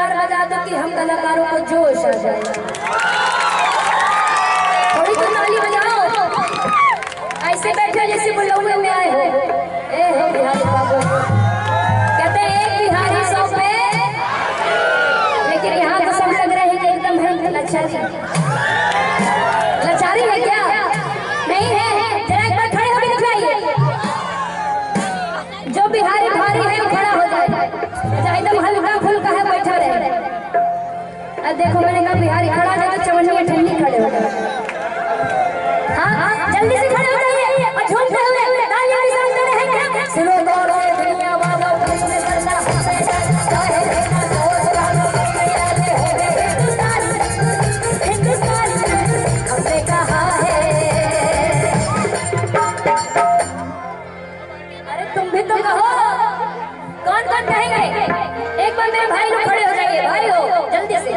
जोरदार बजा दो कि हम कलाकारों को जोश आ जाए। थोड़ी तो ताली बजाओ, ऐसे बैठे जैसे बुलौने में आए हो। ए हो बिहारी बाबू, कहते हैं एक बिहारी 100 पे, लेकिन यहाँ तो सब लग रहे हैं कि एकदम है लाचारी। लाचारी है क्या? नहीं है। जरा एक बार खड़े होकर दिखाइए। जो बिहारी भारी है वो खड़ा हो जाए, चाहे एकदम हल्का फुल्का है बैठा रहे। अब देखो मैंने कहा बिहारी खड़ा जाए तो चवन्नी ठंडी खड़े हो जाए। हाँ जल्दी से खड़े हो जाइए और झूमते हुए तालियां बजाते रहेंगे। सुनो गौर से दुनिया वालों किसने करना चाहे देखना सोच हिंदुस्तान हिंदुस्तान हमने कहा है। अरे तुम भी तो कहो, कौन कौन कहेंगे? एक बार मेरे भाई लोग खड़े हो जाइए। भाई हो जल्दी से,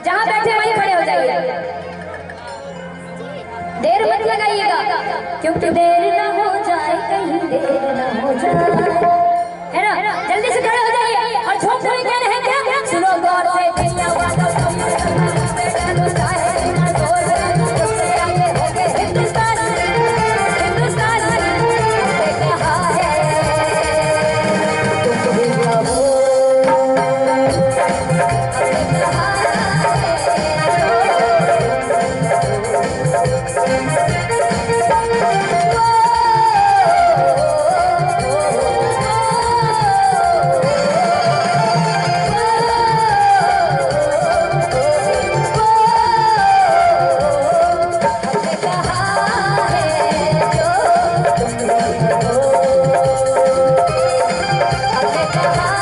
जहाँ बैठे वहीं खड़े हो जाइए। देर मत लगाइएगा, क्योंकि देर ना हो जाए, कहीं देर ना हो जाए, है ना? जल्दी से खड़े हो जाइए और झूमते हुए कह रहे हैं क्या? सुनो गौर से दुनिया वालों हिंदुस्तान हिंदुस्तान हमने कहा है। तुम भी गाओ, हमने कहा है।